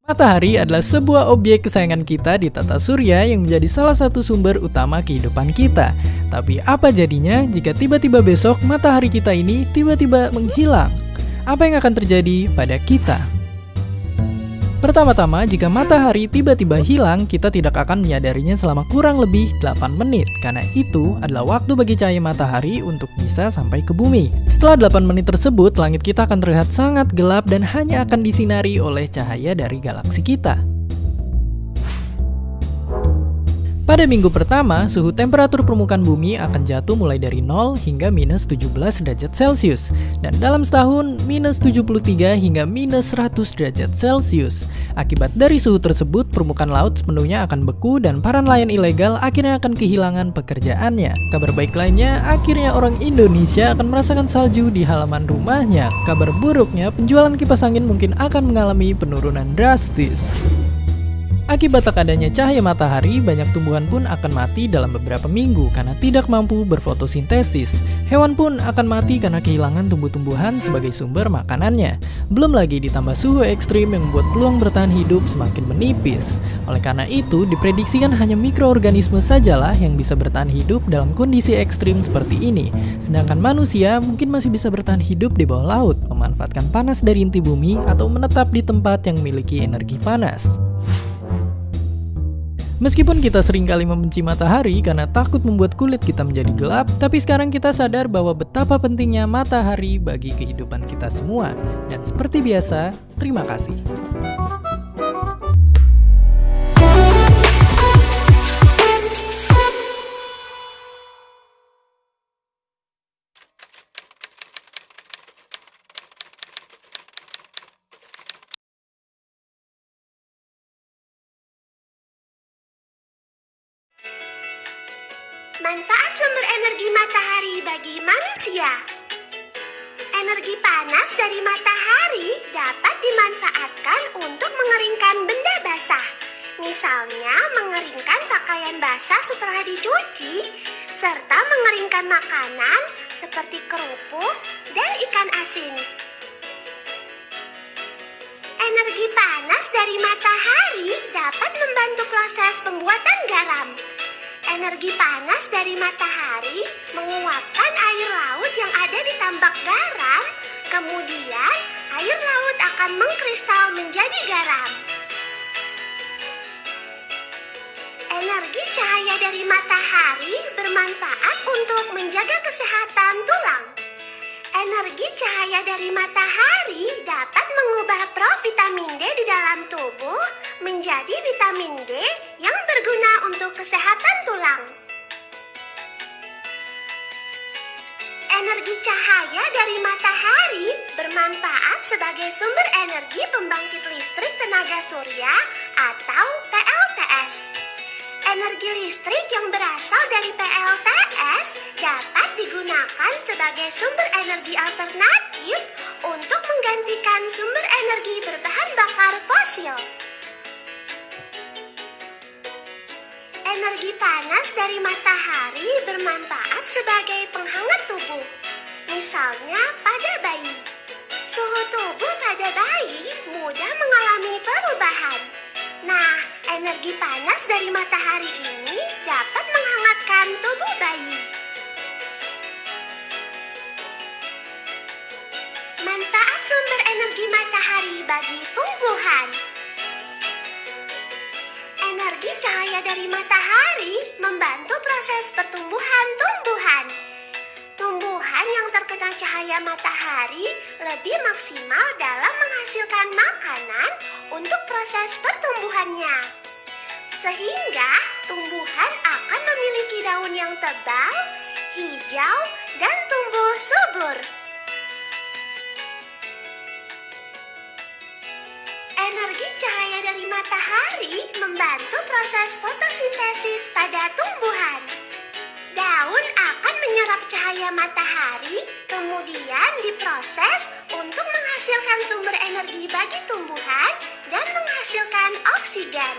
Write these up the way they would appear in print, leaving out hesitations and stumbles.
Matahari adalah sebuah objek kesayangan kita di tata surya yang menjadi salah satu sumber utama kehidupan kita. Tapi apa jadinya jika tiba-tiba besok matahari kita ini tiba-tiba menghilang? Apa yang akan terjadi pada kita? Pertama-tama, jika matahari tiba-tiba hilang, kita tidak akan menyadarinya selama kurang lebih 8 menit. Karena itu adalah waktu bagi cahaya matahari untuk bisa sampai ke bumi. Setelah 8 menit tersebut, langit kita akan terlihat sangat gelap dan hanya akan disinari oleh cahaya dari galaksi kita. Pada minggu pertama, suhu temperatur permukaan bumi akan jatuh mulai dari 0 hingga minus 17 derajat Celcius. Dan dalam setahun, minus 73 hingga minus 100 derajat Celcius. Akibat dari suhu tersebut, permukaan laut sepenuhnya akan beku dan para nelayan ilegal akhirnya akan kehilangan pekerjaannya. Kabar baik lainnya, akhirnya orang Indonesia akan merasakan salju di halaman rumahnya. Kabar buruknya, penjualan kipas angin mungkin akan mengalami penurunan drastis. Akibat tak adanya cahaya matahari, banyak tumbuhan pun akan mati dalam beberapa minggu karena tidak mampu berfotosintesis. Hewan pun akan mati karena kehilangan tumbuh-tumbuhan sebagai sumber makanannya. Belum lagi ditambah suhu ekstrim yang membuat peluang bertahan hidup semakin menipis. Oleh karena itu, diprediksikan hanya mikroorganisme sajalah yang bisa bertahan hidup dalam kondisi ekstrim seperti ini. Sedangkan manusia mungkin masih bisa bertahan hidup di bawah laut, memanfaatkan panas dari inti bumi atau menetap di tempat yang memiliki energi panas. Meskipun kita seringkali membenci matahari karena takut membuat kulit kita menjadi gelap, tapi sekarang kita sadar bahwa betapa pentingnya matahari bagi kehidupan kita semua. Dan seperti biasa, terima kasih. Manfaat sumber energi matahari bagi manusia. Energi panas dari matahari dapat dimanfaatkan untuk mengeringkan benda basah. Misalnya mengeringkan pakaian basah setelah dicuci, serta mengeringkan makanan seperti kerupuk dan ikan asin. Energi panas dari matahari dapat membantu proses pembuatan garam. Energi panas dari matahari menguapkan air laut yang ada di tambak garam, kemudian air laut akan mengkristal menjadi garam. Energi cahaya dari matahari bermanfaat untuk menjaga kesehatan tulang. Energi cahaya dari matahari dapat mengubah provitamin D di dalam tubuh menjadi vitamin D yang berguna untuk kesehatan tulang. Energi cahaya dari matahari bermanfaat sebagai sumber energi pembangkit listrik tenaga surya atau PLTS. Energi listrik yang berasal dari PLTS dapat digunakan sebagai sumber energi alternatif untuk menggantikan sumber energi berbahan bakar fosil. Energi panas dari matahari bermanfaat sebagai penghangat tubuh, misalnya pada bayi. Suhu tubuh pada bayi mudah mengalami perubahan. Nah, energi panas dari matahari ini dapat menghangatkan tubuh bayi. Manfaat sumber energi matahari bagi tumbuhan. Energi cahaya dari matahari membantu proses pertumbuhan tumbuhan. Tumbuhan yang terkena cahaya matahari lebih maksimal dalam menghasilkan makanan untuk proses pertumbuhannya. Sehingga tumbuhan akan memiliki daun yang tebal, hijau, dan tumbuh subur. Energi cahaya dari matahari membantu proses fotosintesis pada tumbuhan. Daun akan menyerap cahaya matahari, kemudian diproses untuk menghasilkan sumber energi bagi tumbuhan dan menghasilkan oksigen.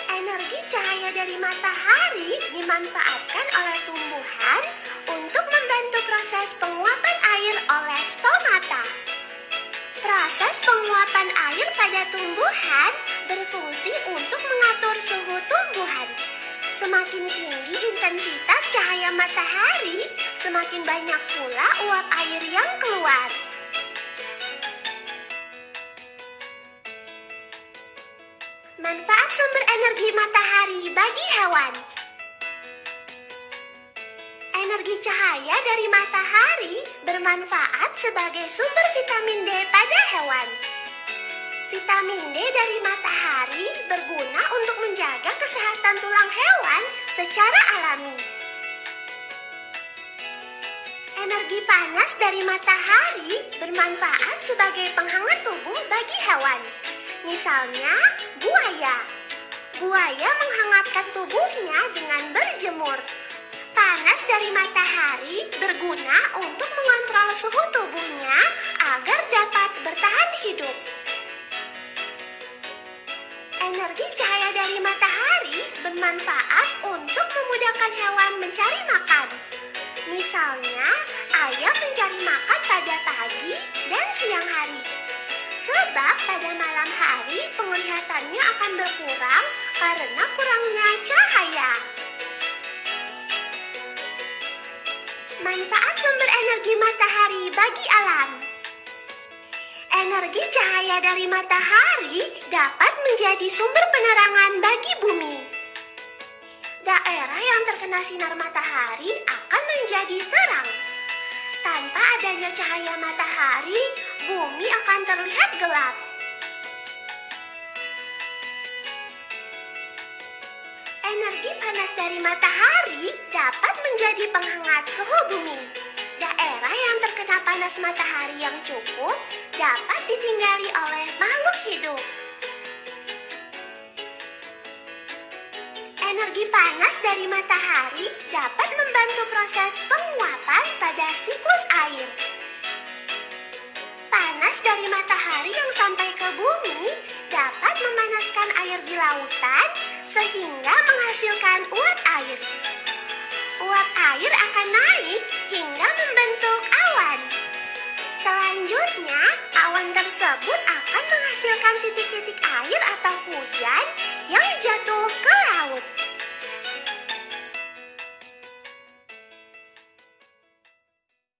Energi cahaya dari matahari dimanfaatkan oleh tumbuhan untuk membantu proses penguapan air oleh stomata. Proses proses penguapan air pada tumbuhan berfungsi untuk mengatur suhu tumbuhan. Semakin tinggi intensitas cahaya matahari, semakin banyak pula uap air yang keluar. Manfaat sumber energi matahari bagi hewan. Energi cahaya dari matahari bermanfaat sebagai sumber vitamin D pada hewan. Vitamin D dari matahari berguna untuk menjaga kesehatan tulang hewan secara alami. Energi panas dari matahari bermanfaat sebagai penghangat tubuh bagi hewan. Misalnya, buaya. Buaya menghangatkan tubuhnya dengan berjemur. Panas dari matahari berguna untuk mengontrol suhu tubuhnya agar dapat bertahan hidup. Energi cahaya dari matahari bermanfaat untuk memudahkan hewan mencari makan. Misalnya, ayam mencari makan pada pagi dan siang hari. Sebab pada malam hari penglihatannya akan berkurang karena kurangnya cahaya. Manfaat sumber energi matahari bagi alam. Energi cahaya dari matahari dapat menjadi sumber penerangan bagi bumi. Daerah yang terkena sinar matahari akan menjadi terang. Tanpa adanya cahaya matahari, bumi akan terlihat gelap. Energi panas dari matahari dapat menjadi penghangat suhu bumi. Daerah yang terkena panas matahari yang cukup dapat ditinggali oleh makhluk hidup. Energi panas dari matahari dapat membantu proses penguapan pada siklus air. Panas dari matahari yang sampai ke bumi dapat memanaskan air di lautan sehingga menghasilkan uap air. Uap air akan naik hingga membentuk awan. Selanjutnya, awan tersebut akan menghasilkan titik-titik air atau hujan yang jatuh ke